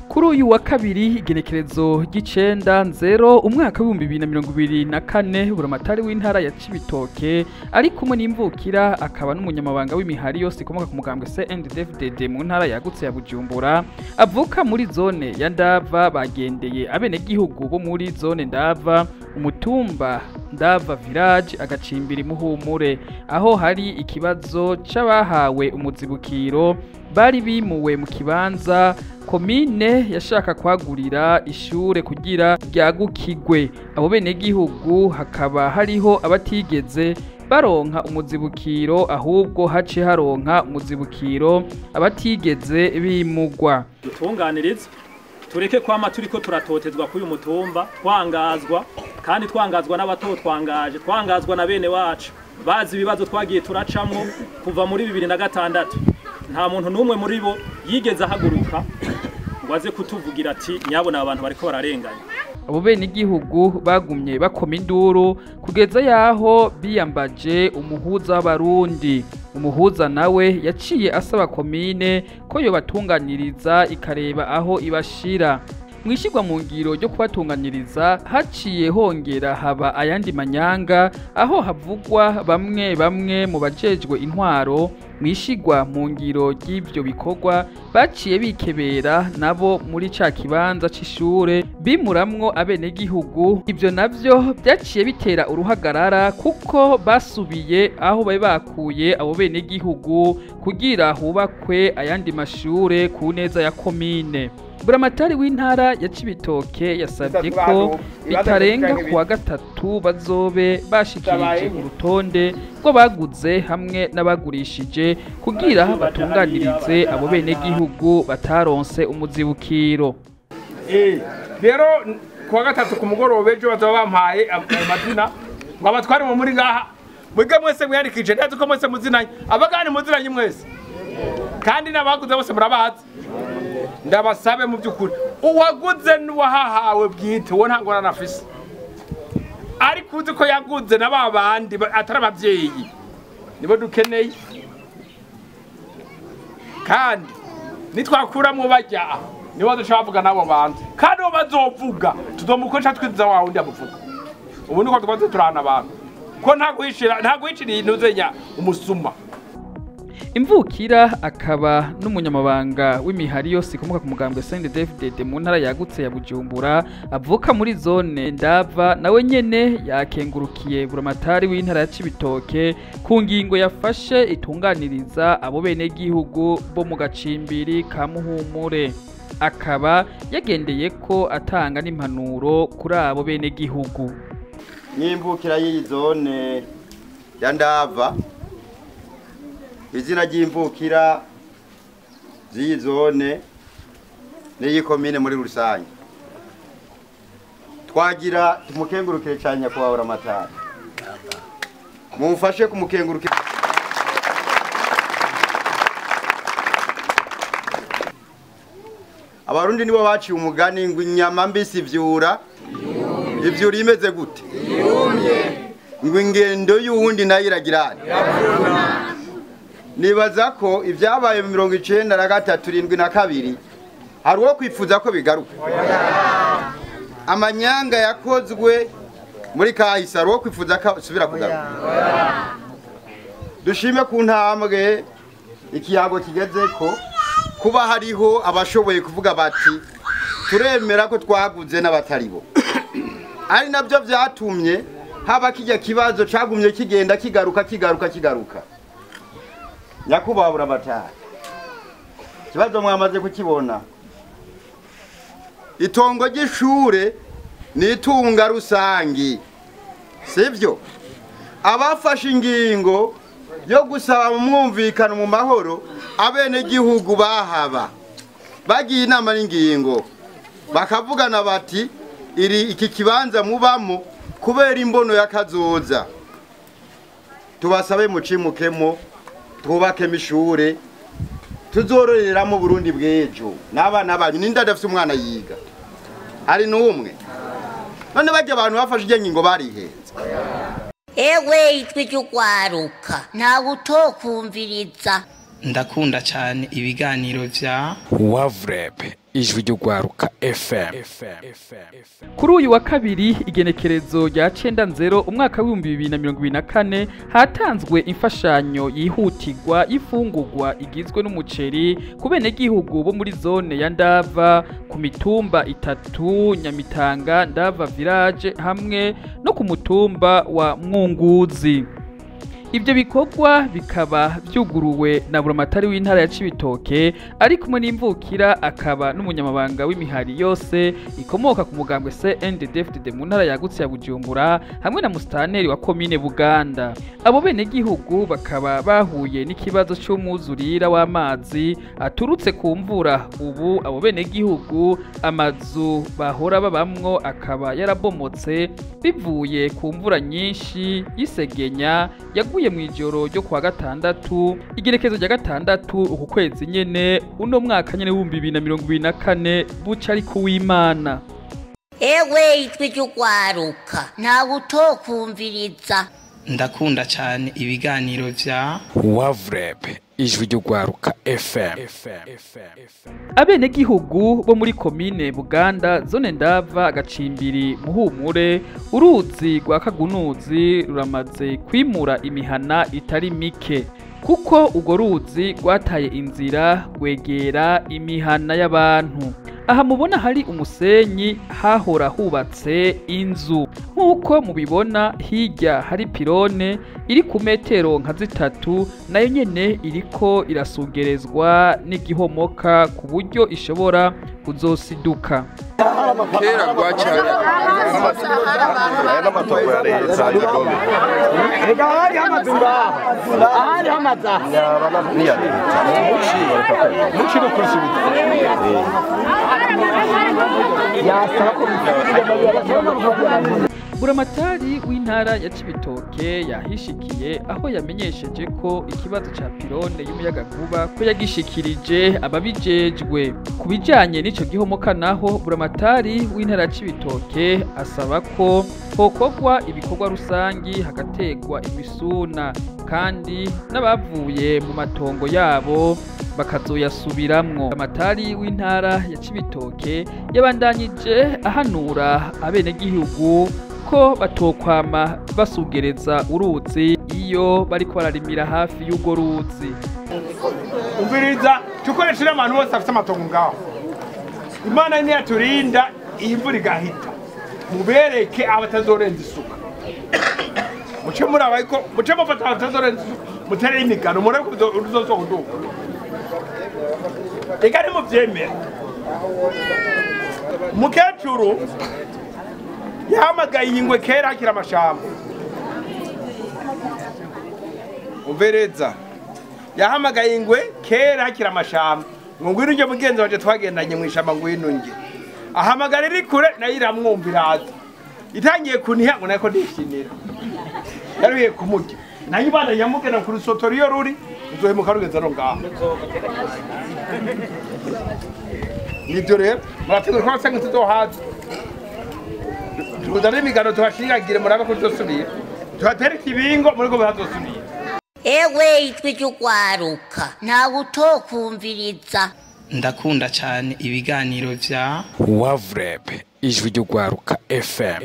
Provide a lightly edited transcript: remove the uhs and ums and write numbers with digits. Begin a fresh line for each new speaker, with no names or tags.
Kuri uyu wa kabiri igenekerezo ry'icenda nzero umwaka w'ibihumbi 2024 buramatari w'intara ya Cibitoke ari kumwe n'imvukira akaba n'umunyamabanga w'imihari yose ikomoka ku mugambwe CNDD-FDD mu ntara yagutse ya Bujumbura avuka muri zone ya Ndava bagendeye abenegihugu bo muri zone Ndava umutumba Ndava village agacimbira Muhumure aho hari ikibazo c'abahawe umuzibukiro bari bimuwe mu kibanza komine yashaka kwagurira ishure kugira ryagukigwe abo benegihugu hakaba hariho abatigeze baronka umuzibukiro ahubwo hace haronka umuzibukiro abatigeze bimugwa.
Dutunganiriza tureke kwama turiko turatotezwa k'uyu mutumba twangazwa kandi twangazwa n'abatotwangaje twangazwa na bene wacu bazi ibibazo twagiye turacamwo kuva muri 2006 nta muntu numwe muri bo yigeze ahaguruka waze kutuvugira ati nyabona abantu bariko bararenganya.
Abo benegihugu bagumye bakoma induru kugeza yaho biyambaje umuhuza w'abarundi. Umuhuza nawe yaciye asaba komine ko yo batunganiriza ikareba aho ibashira. Mwishigwa mu ngiro ryo kubatunganiriza haciye hongera haba ayandi manyanga aho havugwa bamwe mu bajejwe intwaro mwishigwa mu ngiro ry'ivyo bikorwa baciye bikebera nabo muri ca kibanza c'ishure bimuramwo abenegihugu. Ivyo navyo byaciye bitera uruhagarara kuko basubiye aho bari bakuye abo benegihugu kugira hubakwe ayandi mashure ku neza ya komine. Buramatari w'intara ya Cibitoke yasabye ko bitarenga kuwa gatatu bazobe bashikirije urutonde rwo baguze hamwe n'abagurishije kugira batunganirize abo benegihugu bataronse umuzibukiro.
Rero kuwa gatatu ku mugoroba ejo bazoba bampaye amazina ngo abatware mu muri ngaha mwige mwese mwiyandikije neza ko mwese muzinanye abagani muzinanye mwese kandi n'abaguze bose murabazi. Ndabasabe mu byukuri uwaguze n'uwahahawe bwite wo ntango ranafise ariko uzi ko yaguze na babandi atari abavyeyi nibo dukeneye kandi nitwakuramwo bajya nibo ducavuga nabo bantu kandi bo bazovuga tuzomukoresha twiza wawe ndamuvuga ubu niko twaze turana abantu ko nta guhishira inuzenya umusuma.
Imvukira akaba n'umunyamabanga w'imihari yose ikomoka ku mugambwe CNDD-FDD mu ntara yagutse ya Bujumbura avuka muri zone Ndava nawe nyene yakengurukiye buramatari w'intara ya Cibitoke ku ngingo yafashe itunganiriza abo benegihugu bo mu gacimbiri ka Muhumure akaba yagendeye ko atanga n'impanuro kuri abo benegihugu.
N'imvukira y'iyi zone ya Ndava izina ry'imvukira z'iyi zone n'iyi komine muri rusange twagira tumukengurukire cyane nyakubahwa buramatari mumfashe kumukengurukira. Abarundi nibo baciye umugani ngo inyama mbisi ivyura ivyura imeze gute ngo ingendo y'uwundi nayo iragirana. Nibaza ko ibyabaye mu 1973 hari uwo kwifuza ko bigaruka. Amanyanga yakozwe muri kahise hari uwo kwifuza ko subira kugaruka. Dushime ku ntambwe ikiyago kigeze ko kuba hariho abashoboye kuvuga bati turemera ko twaguze n'abataribo ari nabyo byatumye haba kijya kibazo cagumye kigenda kigaruka. Nyakubahwa buramatari kibazo mwamaze kukibona itongo ry'ishure ni itunga rusangi sivyo abafashe ingingo yo gusaba mu mwumvikano mu mahoro abene gihugu bahaba bagiye inama n'ingingo bakavugana bati iki kibanza mubamo kubera imbono y'akazoza tubasabe mucimukemo twubake mishure tuzororeramo Burundi bwejo n'abana banyu ninda dafite umwana yiga ari n'umwe none bajya abantu bafashe ingingo barihenze.
Ewe itwe cyo kwaruka nta gutokumviriza ndakunda cyane ibiganiro vya
Wavrep ijwi ry'ugwaruka FM.
Kuri uyu wa kabiri igenekerezo rya 9/0 umwaka wa 2024 hatanzwe imfashanyo yihutirwa y'ifungurwa igizwe n'umuceri ku bene gihugu bo muri zone ya Ndava ku mitumba 3 Nyamitanga Ndava village hamwe no ku mutumba wa Mwunguzi. Ibyo bikorwa bikaba byuguruwe na buramatari w'intara ya Cibitoke ari kumwe n'imvukira akaba n'umunyamabanga w'imihari yose ikomoka ku mugambwe CNDD-FDD mu ntara yagutse ya Bujumbura hamwe na mustaneri wa komine Buganda. Abo bene gihugu bakaba bahuye n'ikibazo cy'umwuzurira w'amazi aturutse ku mvura. Ubu abo bene gihugu amazu bahora babamwo akaba yarabomotse bivuye ku mvura nyinshi y'isegenya yaguye mu ijoro ryo kwa gatandatu igerekezo rya gatandatu uku kwezi nyene uno mwaka nyene 2024 buca ari kuw'Imana.
Ewe itwe cy'ugwaruka ntawe utokumviriza.
ndakunda cyane ibiganiro vya
Wavrep ijwi ry'ugwaruka FM.
Abene gihugu bo muri komine Buganda zone Ndava Gacimbiri Muhumure uruzi rwa Kagunuzi ruramaze kwimura imihana itari mike kuko ugo ruzi rwataye inzira gwegera imihana y'abantu. Aha mubona hari umusenyi hahora hubatse inzu nkuko mubibona hirya hari pirone iri ku metero nka 3 nayo nyene iriko irasugerezwa n'igihomoka ku buryo ishobora kuzosiduka.
Kera rwacyari n'amatongo ya leta hari amazu ahari amazu niya leta muciro kurusubira
Buramatari w'intara ya Cibitoke yahishikiye aho yamenyesheje ko ikibazo ca pirone y'umuyagankuba ko yagishikirije ababijejwe. Kubijanye n'ico gihomoka naho buramatari w'intara ya Cibitoke asaba ko hokorwa ibikorwa rusangi hagategwa imisuna kandi n'abavuye mu matongo yabo bakazoyasubiramwo. Amatari w'intara ya Cibitoke yabandanyije ahanura abene gihugu ko batokwama basugereza uruzi iyo bariko bararimira hafi y'ugo ruzi.
Umviriza tukoresheje abantu bose afite amatongo ngaho. Imana ni yaturinda imvura igahita. Mubereke abatazorenza isuka. Muce muraba ko muce mufata abatazorenza isuka mutere imigano mure uruzozoduka. Egari mu byemera. Mukecuru yahamagaye ingwe kera hakira amashamba. Umvereza yahamagaye ingwe kera hakira amashamba ngo ngwino uje mugenzi waje twagendanye mu ishamba ngwino nge ahamagara iri kure nayo iramwumvira aza itangiye kuniha ngo nako ndishinira yaruye kumurya nayo ibana yamugena ku rusoto riyo ruri uzohemuka rugeza no ngaho. Nibyo rero murategura ko basanga tuzohaza tuzane imigano tuhashingagire murabe ko tuzosubira tuhatere ikibingo muri ko bazosubira.
Ewe itwe cy'ugwaruka ntawe utokumviriza.
ndakunda cyane ibiganiro vya
Wavrep ijwi ry'ugwaruka FM.